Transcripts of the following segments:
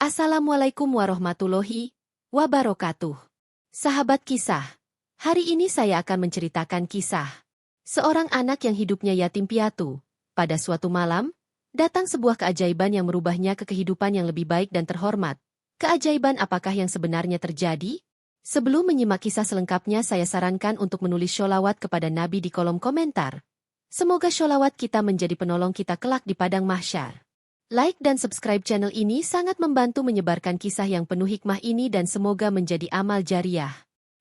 Assalamualaikum warahmatullahi wabarakatuh. Sahabat kisah, hari ini saya akan menceritakan kisah seorang anak yang hidupnya yatim piatu. Pada suatu malam, datang sebuah keajaiban yang merubahnya ke kehidupan yang lebih baik dan terhormat. Keajaiban apakah yang sebenarnya terjadi? Sebelum menyimak kisah selengkapnya, saya sarankan untuk menulis sholawat kepada Nabi di kolom komentar. Semoga sholawat kita menjadi penolong kita kelak di padang mahsyar. Like dan subscribe channel ini sangat membantu menyebarkan kisah yang penuh hikmah ini dan semoga menjadi amal jariah.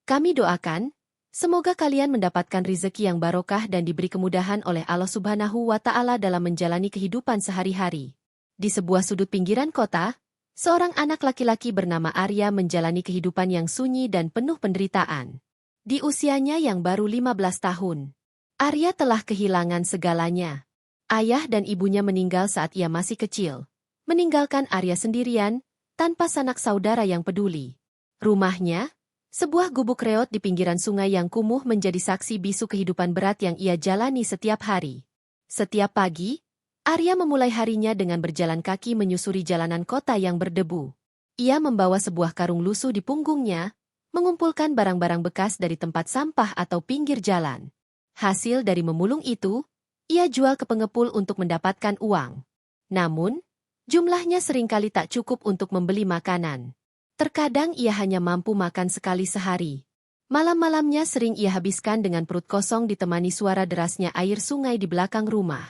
Kami doakan, semoga kalian mendapatkan rezeki yang barokah dan diberi kemudahan oleh Allah Subhanahu wa Ta'ala dalam menjalani kehidupan sehari-hari. Di sebuah sudut pinggiran kota, seorang anak laki-laki bernama Arya menjalani kehidupan yang sunyi dan penuh penderitaan. Di usianya yang baru 15 tahun, Arya telah kehilangan segalanya. Ayah dan ibunya meninggal saat ia masih kecil, meninggalkan Arya sendirian, tanpa sanak saudara yang peduli. Rumahnya, sebuah gubuk reot di pinggiran sungai yang kumuh menjadi saksi bisu kehidupan berat yang ia jalani setiap hari. Setiap pagi, Arya memulai harinya dengan berjalan kaki menyusuri jalanan kota yang berdebu. Ia membawa sebuah karung lusuh di punggungnya, mengumpulkan barang-barang bekas dari tempat sampah atau pinggir jalan. Hasil dari memulung itu, ia jual ke pengepul untuk mendapatkan uang. Namun, jumlahnya seringkali tak cukup untuk membeli makanan. Terkadang ia hanya mampu makan sekali sehari. Malam-malamnya sering ia habiskan dengan perut kosong ditemani suara derasnya air sungai di belakang rumah.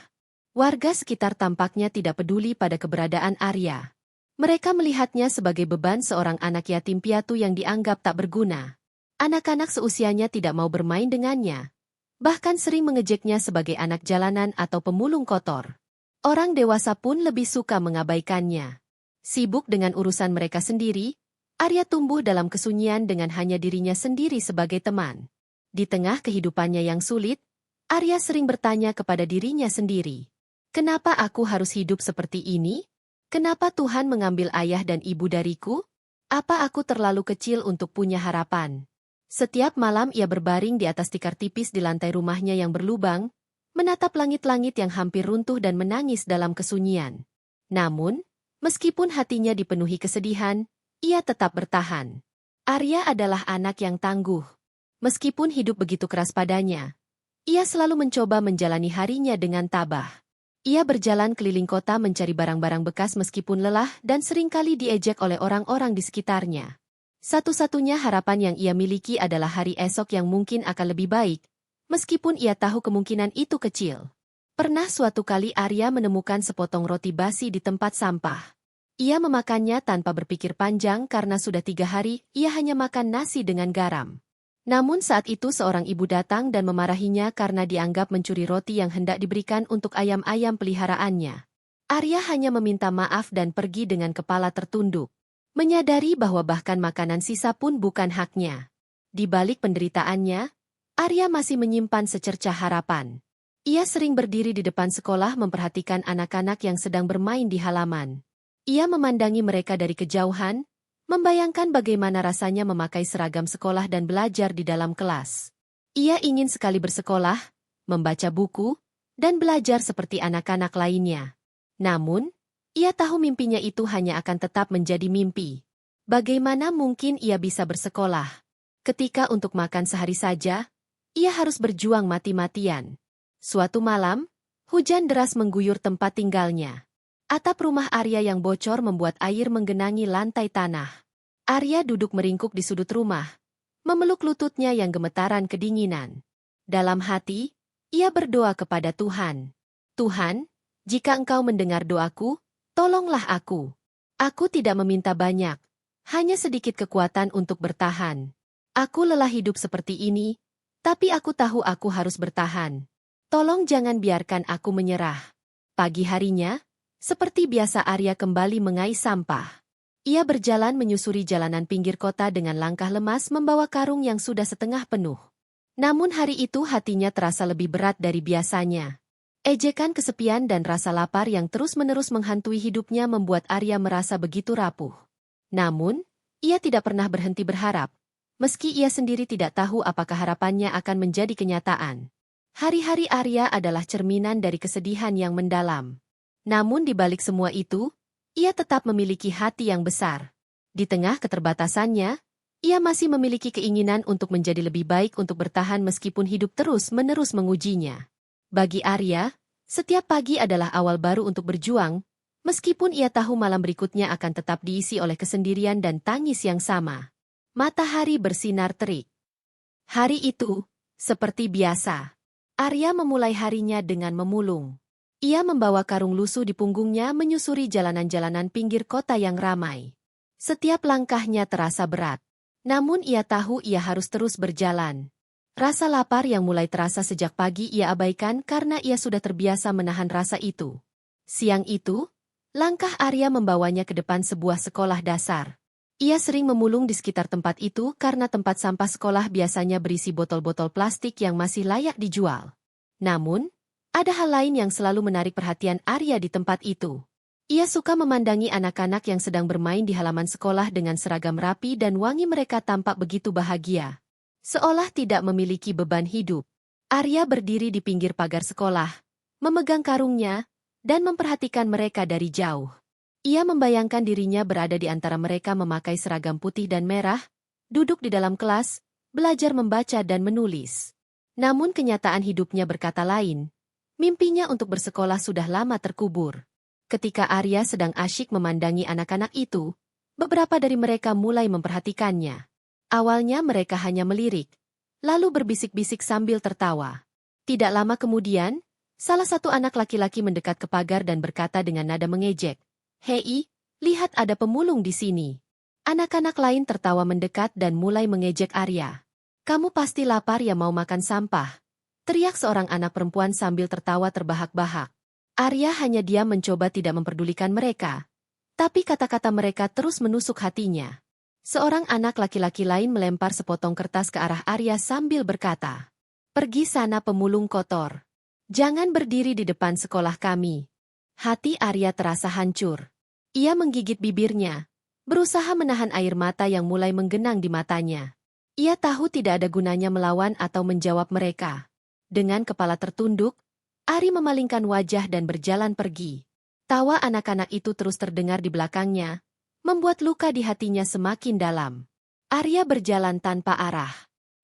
Warga sekitar tampaknya tidak peduli pada keberadaan Arya. Mereka melihatnya sebagai beban seorang anak yatim piatu yang dianggap tak berguna. Anak-anak seusianya tidak mau bermain dengannya. Bahkan sering mengejeknya sebagai anak jalanan atau pemulung kotor. Orang dewasa pun lebih suka mengabaikannya. Sibuk dengan urusan mereka sendiri, Arya tumbuh dalam kesunyian dengan hanya dirinya sendiri sebagai teman. Di tengah kehidupannya yang sulit, Arya sering bertanya kepada dirinya sendiri, "Kenapa aku harus hidup seperti ini? Kenapa Tuhan mengambil ayah dan ibu dariku? Apa aku terlalu kecil untuk punya harapan?" Setiap malam ia berbaring di atas tikar tipis di lantai rumahnya yang berlubang, menatap langit-langit yang hampir runtuh dan menangis dalam kesunyian. Namun, meskipun hatinya dipenuhi kesedihan, ia tetap bertahan. Arya adalah anak yang tangguh. Meskipun hidup begitu keras padanya, ia selalu mencoba menjalani harinya dengan tabah. Ia berjalan keliling kota mencari barang-barang bekas meskipun lelah dan seringkali diejek oleh orang-orang di sekitarnya. Satu-satunya harapan yang ia miliki adalah hari esok yang mungkin akan lebih baik, meskipun ia tahu kemungkinan itu kecil. Pernah suatu kali Arya menemukan sepotong roti basi di tempat sampah. Ia memakannya tanpa berpikir panjang karena sudah 3 hari ia hanya makan nasi dengan garam. Namun saat itu seorang ibu datang dan memarahinya karena dianggap mencuri roti yang hendak diberikan untuk ayam-ayam peliharaannya. Arya hanya meminta maaf dan pergi dengan kepala tertunduk. Menyadari bahwa bahkan makanan sisa pun bukan haknya. Di balik penderitaannya, Arya masih menyimpan secercah harapan. Ia sering berdiri di depan sekolah memperhatikan anak-anak yang sedang bermain di halaman. Ia memandangi mereka dari kejauhan, membayangkan bagaimana rasanya memakai seragam sekolah dan belajar di dalam kelas. Ia ingin sekali bersekolah, membaca buku, dan belajar seperti anak-anak lainnya. Namun, ia tahu mimpinya itu hanya akan tetap menjadi mimpi. Bagaimana mungkin ia bisa bersekolah? Ketika untuk makan sehari saja, ia harus berjuang mati-matian. Suatu malam, hujan deras mengguyur tempat tinggalnya. Atap rumah Arya yang bocor membuat air menggenangi lantai tanah. Arya duduk meringkuk di sudut rumah, memeluk lututnya yang gemetaran kedinginan. Dalam hati, ia berdoa kepada Tuhan. "Tuhan, jika Engkau mendengar doaku, tolonglah aku. Aku tidak meminta banyak, hanya sedikit kekuatan untuk bertahan. Aku lelah hidup seperti ini, tapi aku tahu aku harus bertahan. Tolong jangan biarkan aku menyerah." Pagi harinya, seperti biasa Arya kembali mengais sampah. Ia berjalan menyusuri jalanan pinggir kota dengan langkah lemas membawa karung yang sudah setengah penuh. Namun hari itu hatinya terasa lebih berat dari biasanya. Ejekan kesepian dan rasa lapar yang terus-menerus menghantui hidupnya membuat Arya merasa begitu rapuh. Namun, ia tidak pernah berhenti berharap, meski ia sendiri tidak tahu apakah harapannya akan menjadi kenyataan. Hari-hari Arya adalah cerminan dari kesedihan yang mendalam. Namun di balik semua itu, ia tetap memiliki hati yang besar. Di tengah keterbatasannya, ia masih memiliki keinginan untuk menjadi lebih baik untuk bertahan meskipun hidup terus-menerus mengujinya. Bagi Arya, setiap pagi adalah awal baru untuk berjuang, meskipun ia tahu malam berikutnya akan tetap diisi oleh kesendirian dan tangis yang sama. Matahari bersinar terik. Hari itu, seperti biasa, Arya memulai harinya dengan memulung. Ia membawa karung lusuh di punggungnya menyusuri jalanan-jalanan pinggir kota yang ramai. Setiap langkahnya terasa berat. Namun ia tahu ia harus terus berjalan. Rasa lapar yang mulai terasa sejak pagi ia abaikan karena ia sudah terbiasa menahan rasa itu. Siang itu, langkah Arya membawanya ke depan sebuah sekolah dasar. Ia sering memulung di sekitar tempat itu karena tempat sampah sekolah biasanya berisi botol-botol plastik yang masih layak dijual. Namun, ada hal lain yang selalu menarik perhatian Arya di tempat itu. Ia suka memandangi anak-anak yang sedang bermain di halaman sekolah dengan seragam rapi dan wangi mereka tampak begitu bahagia. Seolah tidak memiliki beban hidup. Arya berdiri di pinggir pagar sekolah, memegang karungnya, dan memperhatikan mereka dari jauh. Ia membayangkan dirinya berada di antara mereka memakai seragam putih dan merah, duduk di dalam kelas, belajar membaca dan menulis. Namun kenyataan hidupnya berkata lain. Mimpinya untuk bersekolah sudah lama terkubur. Ketika Arya sedang asyik memandangi anak-anak itu, beberapa dari mereka mulai memperhatikannya. Awalnya mereka hanya melirik, lalu berbisik-bisik sambil tertawa. Tidak lama kemudian, salah satu anak laki-laki mendekat ke pagar dan berkata dengan nada mengejek, "Hei, lihat ada pemulung di sini." Anak-anak lain tertawa mendekat dan mulai mengejek Arya. "Kamu pasti lapar ya mau makan sampah?" teriak seorang anak perempuan sambil tertawa terbahak-bahak. Arya hanya diam mencoba tidak memperdulikan mereka. Tapi kata-kata mereka terus menusuk hatinya. Seorang anak laki-laki lain melempar sepotong kertas ke arah Arya sambil berkata, "Pergi sana pemulung kotor. Jangan berdiri di depan sekolah kami." Hati Arya terasa hancur. Ia menggigit bibirnya, berusaha menahan air mata yang mulai menggenang di matanya. Ia tahu tidak ada gunanya melawan atau menjawab mereka. Dengan kepala tertunduk, Ari memalingkan wajah dan berjalan pergi. Tawa anak-anak itu terus terdengar di belakangnya, membuat luka di hatinya semakin dalam. Arya berjalan tanpa arah.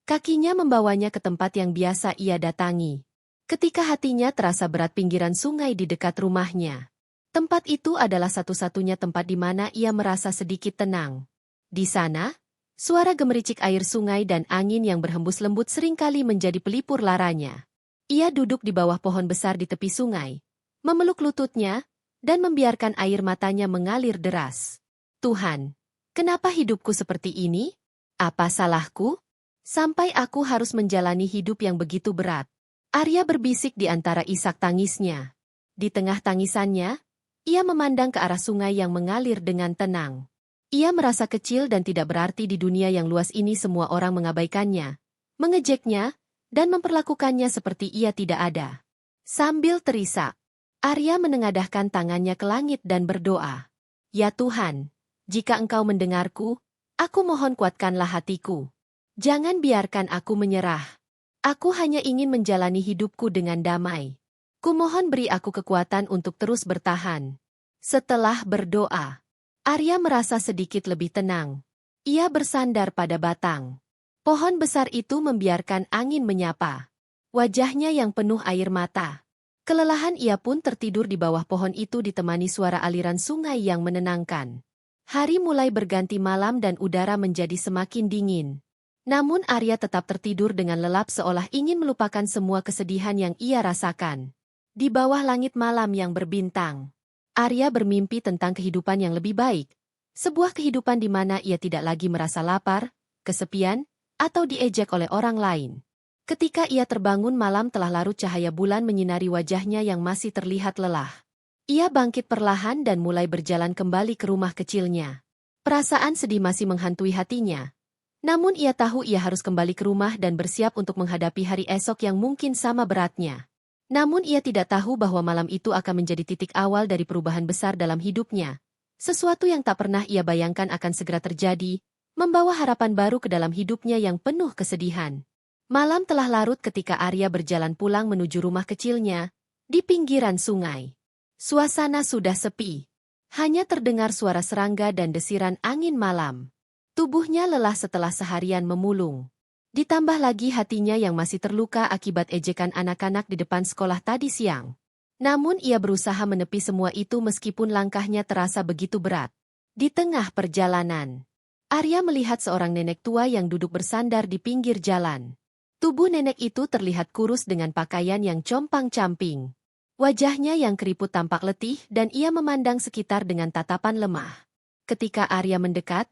Kakinya membawanya ke tempat yang biasa ia datangi. Ketika hatinya terasa berat pinggiran sungai di dekat rumahnya. Tempat itu adalah satu-satunya tempat di mana ia merasa sedikit tenang. Di sana, suara gemericik air sungai dan angin yang berhembus lembut seringkali menjadi pelipur laranya. Ia duduk di bawah pohon besar di tepi sungai, memeluk lututnya, dan membiarkan air matanya mengalir deras. Tuhan, kenapa hidupku seperti ini? Apa salahku? Sampai aku harus menjalani hidup yang begitu berat. Arya berbisik di antara isak tangisnya. Di tengah tangisannya, ia memandang ke arah sungai yang mengalir dengan tenang. Ia merasa kecil dan tidak berarti di dunia yang luas ini semua orang mengabaikannya, mengejeknya, dan memperlakukannya seperti ia tidak ada. Sambil terisak, Arya menengadahkan tangannya ke langit dan berdoa. Ya Tuhan, jika Engkau mendengarku, aku mohon kuatkanlah hatiku. Jangan biarkan aku menyerah. Aku hanya ingin menjalani hidupku dengan damai. Kumohon beri aku kekuatan untuk terus bertahan. Setelah berdoa, Arya merasa sedikit lebih tenang. Ia bersandar pada batang. Pohon besar itu membiarkan angin menyapa. Wajahnya yang penuh air mata. Kelelahan ia pun tertidur di bawah pohon itu ditemani suara aliran sungai yang menenangkan. Hari mulai berganti malam dan udara menjadi semakin dingin. Namun Arya tetap tertidur dengan lelap seolah ingin melupakan semua kesedihan yang ia rasakan. Di bawah langit malam yang berbintang, Arya bermimpi tentang kehidupan yang lebih baik. Sebuah kehidupan di mana ia tidak lagi merasa lapar, kesepian, atau diejek oleh orang lain. Ketika ia terbangun malam telah larut cahaya bulan menyinari wajahnya yang masih terlihat lelah. Ia bangkit perlahan dan mulai berjalan kembali ke rumah kecilnya. Perasaan sedih masih menghantui hatinya. Namun ia tahu ia harus kembali ke rumah dan bersiap untuk menghadapi hari esok yang mungkin sama beratnya. Namun ia tidak tahu bahwa malam itu akan menjadi titik awal dari perubahan besar dalam hidupnya. Sesuatu yang tak pernah ia bayangkan akan segera terjadi, membawa harapan baru ke dalam hidupnya yang penuh kesedihan. Malam telah larut ketika Arya berjalan pulang menuju rumah kecilnya, di pinggiran sungai. Suasana sudah sepi. Hanya terdengar suara serangga dan desiran angin malam. Tubuhnya lelah setelah seharian memulung. Ditambah lagi hatinya yang masih terluka akibat ejekan anak-anak di depan sekolah tadi siang. Namun ia berusaha menepi semua itu meskipun langkahnya terasa begitu berat. Di tengah perjalanan, Arya melihat seorang nenek tua yang duduk bersandar di pinggir jalan. Tubuh nenek itu terlihat kurus dengan pakaian yang compang-camping. Wajahnya yang keriput tampak letih dan ia memandang sekitar dengan tatapan lemah. Ketika Arya mendekat,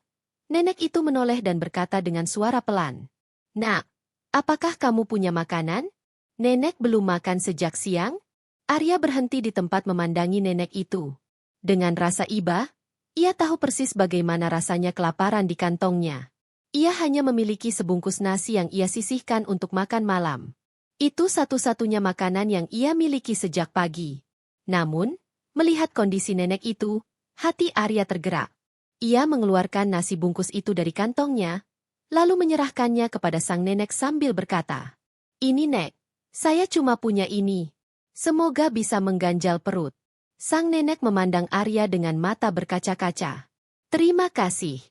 nenek itu menoleh dan berkata dengan suara pelan. "Nak, apakah kamu punya makanan? Nenek belum makan sejak siang?" Arya berhenti di tempat memandangi nenek itu. Dengan rasa iba, ia tahu persis bagaimana rasanya kelaparan di kantongnya. Ia hanya memiliki sebungkus nasi yang ia sisihkan untuk makan malam. Itu satu-satunya makanan yang ia miliki sejak pagi. Namun, melihat kondisi nenek itu, hati Arya tergerak. Ia mengeluarkan nasi bungkus itu dari kantongnya, lalu menyerahkannya kepada sang nenek sambil berkata, "Ini Nek, saya cuma punya ini. Semoga bisa mengganjal perut." Sang nenek memandang Arya dengan mata berkaca-kaca. "Terima kasih.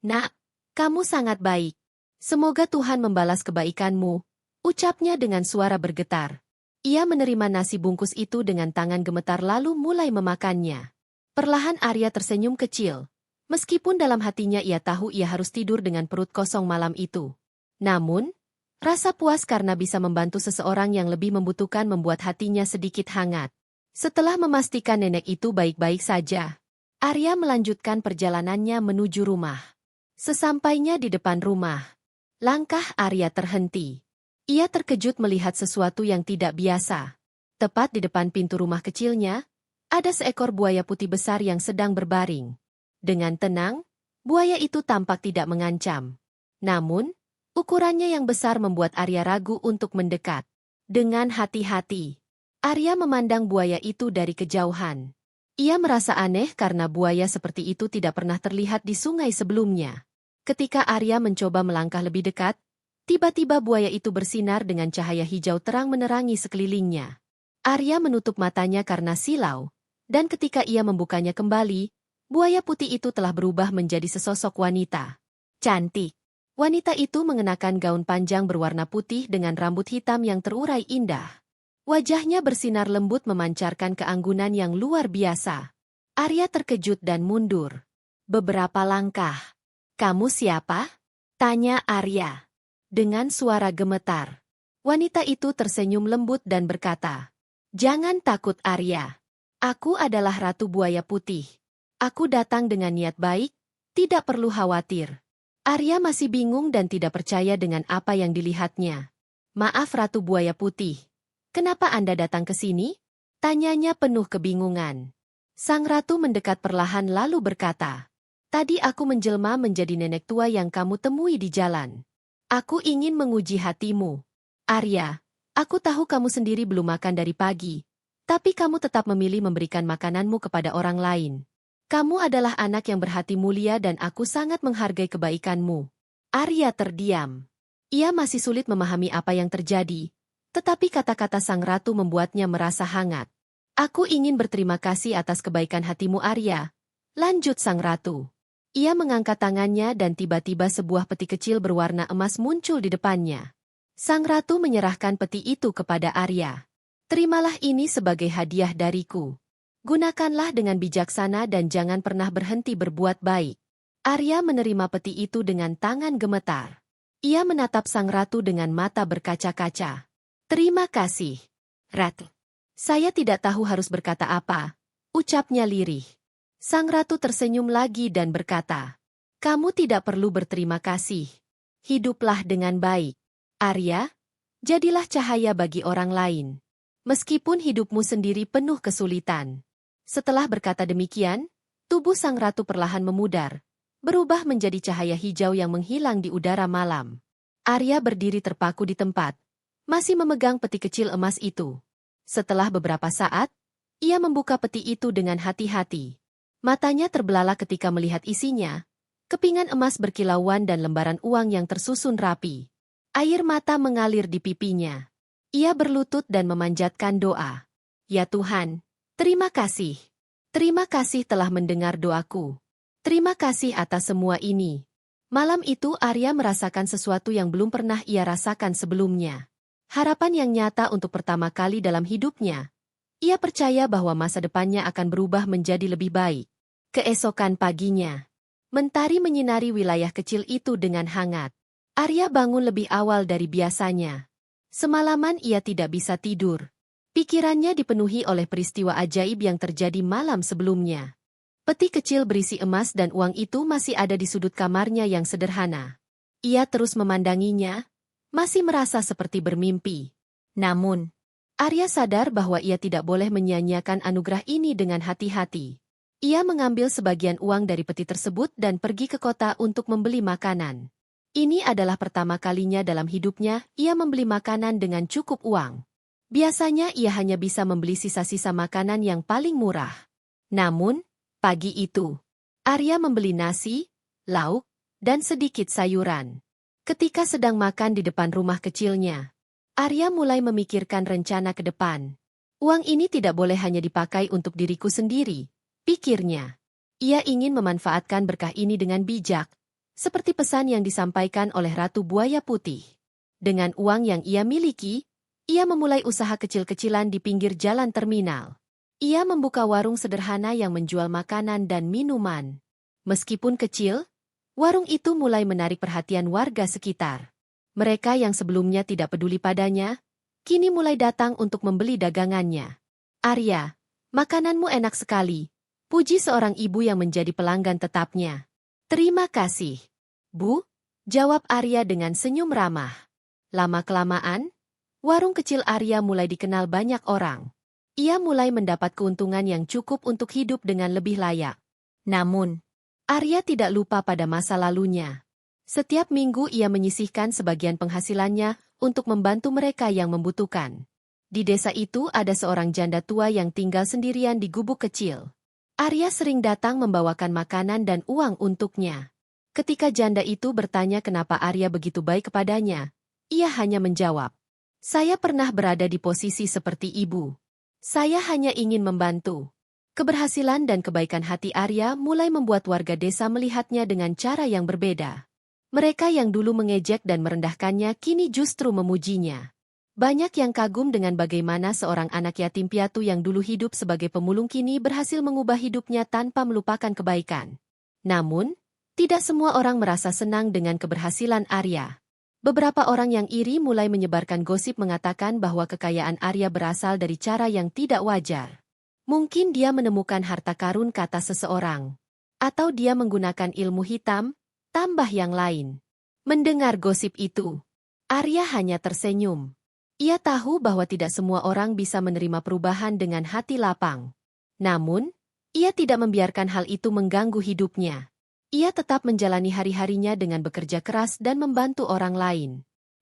Nak, kamu sangat baik. Semoga Tuhan membalas kebaikanmu," ucapnya dengan suara bergetar. Ia menerima nasi bungkus itu dengan tangan gemetar lalu mulai memakannya. Perlahan Arya tersenyum kecil. Meskipun dalam hatinya ia tahu ia harus tidur dengan perut kosong malam itu. Namun, rasa puas karena bisa membantu seseorang yang lebih membutuhkan membuat hatinya sedikit hangat. Setelah memastikan nenek itu baik-baik saja, Arya melanjutkan perjalanannya menuju rumah. Sesampainya di depan rumah, langkah Arya terhenti. Ia terkejut melihat sesuatu yang tidak biasa. Tepat di depan pintu rumah kecilnya, ada seekor buaya putih besar yang sedang berbaring. Dengan tenang, buaya itu tampak tidak mengancam. Namun, ukurannya yang besar membuat Arya ragu untuk mendekat. Dengan hati-hati, Arya memandang buaya itu dari kejauhan. Ia merasa aneh karena buaya seperti itu tidak pernah terlihat di sungai sebelumnya. Ketika Arya mencoba melangkah lebih dekat, tiba-tiba buaya itu bersinar dengan cahaya hijau terang menerangi sekelilingnya. Arya menutup matanya karena silau, dan ketika ia membukanya kembali, buaya putih itu telah berubah menjadi sesosok wanita. Cantik. Wanita itu mengenakan gaun panjang berwarna putih dengan rambut hitam yang terurai indah. Wajahnya bersinar lembut memancarkan keanggunan yang luar biasa. Arya terkejut dan mundur. Beberapa langkah. "Kamu siapa?" tanya Arya. Dengan suara gemetar. Wanita itu tersenyum lembut dan berkata, "Jangan takut Arya. Aku adalah Ratu Buaya Putih. Aku datang dengan niat baik, tidak perlu khawatir." Arya masih bingung dan tidak percaya dengan apa yang dilihatnya. "Maaf Ratu Buaya Putih. Kenapa Anda datang ke sini?" tanyanya penuh kebingungan. Sang ratu mendekat perlahan lalu berkata, "Tadi aku menjelma menjadi nenek tua yang kamu temui di jalan. Aku ingin menguji hatimu. Arya, aku tahu kamu sendiri belum makan dari pagi, tapi kamu tetap memilih memberikan makananmu kepada orang lain. Kamu adalah anak yang berhati mulia dan aku sangat menghargai kebaikanmu." Arya terdiam. Ia masih sulit memahami apa yang terjadi. Tetapi kata-kata sang ratu membuatnya merasa hangat. "Aku ingin berterima kasih atas kebaikan hatimu Arya," lanjut sang ratu. Ia mengangkat tangannya dan tiba-tiba sebuah peti kecil berwarna emas muncul di depannya. Sang ratu menyerahkan peti itu kepada Arya. "Terimalah ini sebagai hadiah dariku. Gunakanlah dengan bijaksana dan jangan pernah berhenti berbuat baik." Arya menerima peti itu dengan tangan gemetar. Ia menatap sang ratu dengan mata berkaca-kaca. "Terima kasih, Ratu. Saya tidak tahu harus berkata apa," ucapnya lirih. Sang ratu tersenyum lagi dan berkata, "Kamu tidak perlu berterima kasih. Hiduplah dengan baik. Arya, jadilah cahaya bagi orang lain. Meskipun hidupmu sendiri penuh kesulitan." Setelah berkata demikian, tubuh sang ratu perlahan memudar, berubah menjadi cahaya hijau yang menghilang di udara malam. Arya berdiri terpaku di tempat, masih memegang peti kecil emas itu. Setelah beberapa saat, ia membuka peti itu dengan hati-hati. Matanya terbelalak ketika melihat isinya, kepingan emas berkilauan dan lembaran uang yang tersusun rapi. Air mata mengalir di pipinya. Ia berlutut dan memanjatkan doa. "Ya Tuhan, terima kasih. Terima kasih telah mendengar doaku. Terima kasih atas semua ini. Malam itu Arya merasakan sesuatu yang belum pernah ia rasakan sebelumnya. Harapan yang nyata untuk pertama kali dalam hidupnya. Ia percaya bahwa masa depannya akan berubah menjadi lebih baik. Keesokan paginya, mentari menyinari wilayah kecil itu dengan hangat. Arya bangun lebih awal dari biasanya. Semalaman ia tidak bisa tidur. Pikirannya dipenuhi oleh peristiwa ajaib yang terjadi malam sebelumnya. Peti kecil berisi emas dan uang itu masih ada di sudut kamarnya yang sederhana. Ia terus memandanginya, masih merasa seperti bermimpi. Namun, Arya sadar bahwa ia tidak boleh menyia-nyiakan anugerah ini dengan hati-hati. Ia mengambil sebagian uang dari peti tersebut dan pergi ke kota untuk membeli makanan. Ini adalah pertama kalinya dalam hidupnya ia membeli makanan dengan cukup uang. Biasanya ia hanya bisa membeli sisa-sisa makanan yang paling murah. Namun, pagi itu, Arya membeli nasi, lauk, dan sedikit sayuran. Ketika sedang makan di depan rumah kecilnya, Arya mulai memikirkan rencana ke depan. Uang ini tidak boleh hanya dipakai untuk diriku sendiri, pikirnya. Ia ingin memanfaatkan berkah ini dengan bijak, seperti pesan yang disampaikan oleh Ratu Buaya Putih. Dengan uang yang ia miliki, ia memulai usaha kecil-kecilan di pinggir jalan terminal. Ia membuka warung sederhana yang menjual makanan dan minuman. Meskipun kecil, warung itu mulai menarik perhatian warga sekitar. Mereka yang sebelumnya tidak peduli padanya, kini mulai datang untuk membeli dagangannya. Arya, makananmu enak sekali, puji seorang ibu yang menjadi pelanggan tetapnya. Terima kasih, Bu, jawab Arya dengan senyum ramah. Lama-kelamaan, warung kecil Arya mulai dikenal banyak orang. Ia mulai mendapat keuntungan yang cukup untuk hidup dengan lebih layak. Namun, Arya tidak lupa pada masa lalunya. Setiap minggu ia menyisihkan sebagian penghasilannya untuk membantu mereka yang membutuhkan. Di desa itu ada seorang janda tua yang tinggal sendirian di gubuk kecil. Arya sering datang membawakan makanan dan uang untuknya. Ketika janda itu bertanya kenapa Arya begitu baik kepadanya, ia hanya menjawab, "Saya pernah berada di posisi seperti ibu. Saya hanya ingin membantu." Keberhasilan dan kebaikan hati Arya mulai membuat warga desa melihatnya dengan cara yang berbeda. Mereka yang dulu mengejek dan merendahkannya kini justru memujinya. Banyak yang kagum dengan bagaimana seorang anak yatim piatu yang dulu hidup sebagai pemulung kini berhasil mengubah hidupnya tanpa melupakan kebaikan. Namun, tidak semua orang merasa senang dengan keberhasilan Arya. Beberapa orang yang iri mulai menyebarkan gosip mengatakan bahwa kekayaan Arya berasal dari cara yang tidak wajar. Mungkin dia menemukan harta karun kata seseorang. Atau dia menggunakan ilmu hitam, tambah yang lain. Mendengar gosip itu, Arya hanya tersenyum. Ia tahu bahwa tidak semua orang bisa menerima perubahan dengan hati lapang. Namun, ia tidak membiarkan hal itu mengganggu hidupnya. Ia tetap menjalani hari-harinya dengan bekerja keras dan membantu orang lain.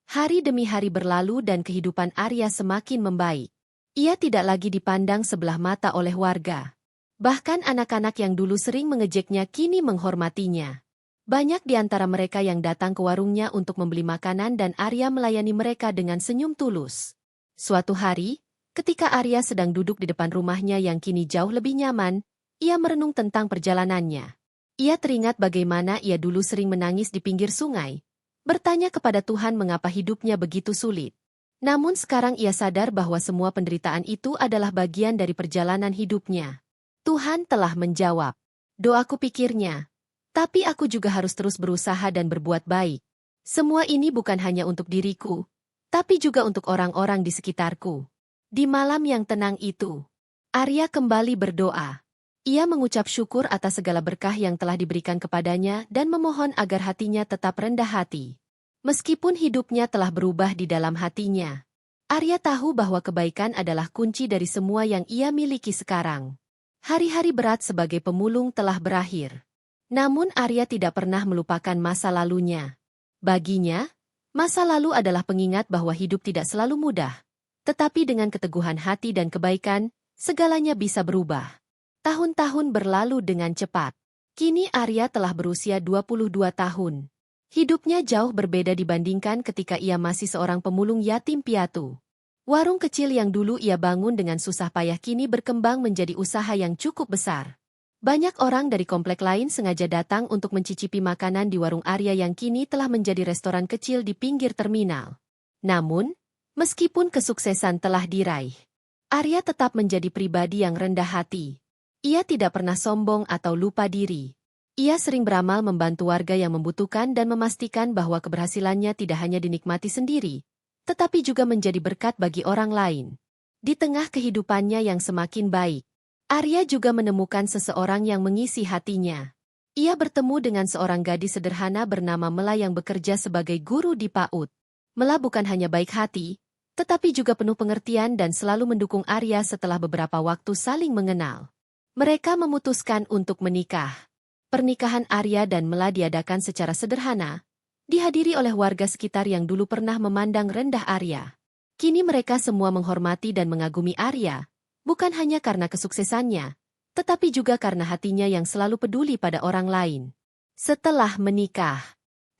Hari demi hari berlalu dan kehidupan Arya semakin membaik. Ia tidak lagi dipandang sebelah mata oleh warga. Bahkan anak-anak yang dulu sering mengejeknya kini menghormatinya. Banyak di antara mereka yang datang ke warungnya untuk membeli makanan dan Arya melayani mereka dengan senyum tulus. Suatu hari, ketika Arya sedang duduk di depan rumahnya yang kini jauh lebih nyaman, ia merenung tentang perjalanannya. Ia teringat bagaimana ia dulu sering menangis di pinggir sungai, bertanya kepada Tuhan mengapa hidupnya begitu sulit. Namun sekarang ia sadar bahwa semua penderitaan itu adalah bagian dari perjalanan hidupnya. Tuhan telah menjawab doaku, pikirnya. Tapi aku juga harus terus berusaha dan berbuat baik. Semua ini bukan hanya untuk diriku, tapi juga untuk orang-orang di sekitarku. Di malam yang tenang itu, Arya kembali berdoa. Ia mengucap syukur atas segala berkah yang telah diberikan kepadanya dan memohon agar hatinya tetap rendah hati. Meskipun hidupnya telah berubah di dalam hatinya, Arya tahu bahwa kebaikan adalah kunci dari semua yang ia miliki sekarang. Hari-hari berat sebagai pemulung telah berakhir. Namun Arya tidak pernah melupakan masa lalunya. Baginya, masa lalu adalah pengingat bahwa hidup tidak selalu mudah. Tetapi dengan keteguhan hati dan kebaikan, segalanya bisa berubah. Tahun-tahun berlalu dengan cepat. Kini Arya telah berusia 22 tahun. Hidupnya jauh berbeda dibandingkan ketika ia masih seorang pemulung yatim piatu. Warung kecil yang dulu ia bangun dengan susah payah kini berkembang menjadi usaha yang cukup besar. Banyak orang dari komplek lain sengaja datang untuk mencicipi makanan di warung Arya yang kini telah menjadi restoran kecil di pinggir terminal. Namun, meskipun kesuksesan telah diraih, Arya tetap menjadi pribadi yang rendah hati. Ia tidak pernah sombong atau lupa diri. Ia sering beramal membantu warga yang membutuhkan dan memastikan bahwa keberhasilannya tidak hanya dinikmati sendiri, tetapi juga menjadi berkat bagi orang lain. Di tengah kehidupannya yang semakin baik, Arya juga menemukan seseorang yang mengisi hatinya. Ia bertemu dengan seorang gadis sederhana bernama Mela yang bekerja sebagai guru di PAUD. Mela bukan hanya baik hati, tetapi juga penuh pengertian dan selalu mendukung Arya setelah beberapa waktu saling mengenal. Mereka memutuskan untuk menikah. Pernikahan Arya dan Mela diadakan secara sederhana, dihadiri oleh warga sekitar yang dulu pernah memandang rendah Arya. Kini mereka semua menghormati dan mengagumi Arya, bukan hanya karena kesuksesannya, tetapi juga karena hatinya yang selalu peduli pada orang lain. Setelah menikah,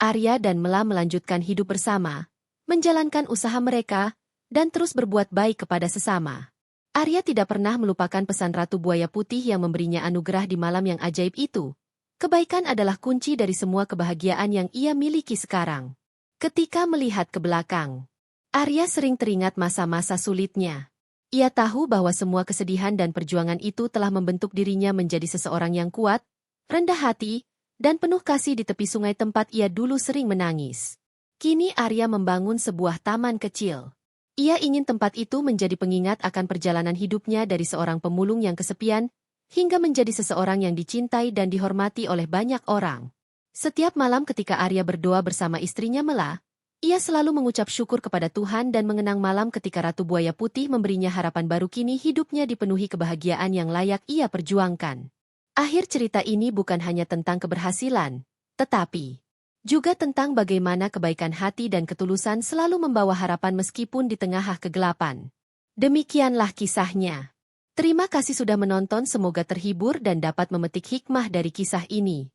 Arya dan Mela melanjutkan hidup bersama, menjalankan usaha mereka, dan terus berbuat baik kepada sesama. Arya tidak pernah melupakan pesan Ratu Buaya Putih yang memberinya anugerah di malam yang ajaib itu. Kebaikan adalah kunci dari semua kebahagiaan yang ia miliki sekarang. Ketika melihat ke belakang, Arya sering teringat masa-masa sulitnya. Ia tahu bahwa semua kesedihan dan perjuangan itu telah membentuk dirinya menjadi seseorang yang kuat, rendah hati, dan penuh kasih di tepi sungai tempat ia dulu sering menangis. Kini Arya membangun sebuah taman kecil. Ia ingin tempat itu menjadi pengingat akan perjalanan hidupnya dari seorang pemulung yang kesepian, hingga menjadi seseorang yang dicintai dan dihormati oleh banyak orang. Setiap malam ketika Arya berdoa bersama istrinya Mela, ia selalu mengucap syukur kepada Tuhan dan mengenang malam ketika Ratu Buaya Putih memberinya harapan baru. Kini hidupnya dipenuhi kebahagiaan yang layak ia perjuangkan. Akhir cerita ini bukan hanya tentang keberhasilan, tetapi juga tentang bagaimana kebaikan hati dan ketulusan selalu membawa harapan meskipun di tengah kegelapan. Demikianlah kisahnya. Terima kasih sudah menonton, semoga terhibur dan dapat memetik hikmah dari kisah ini.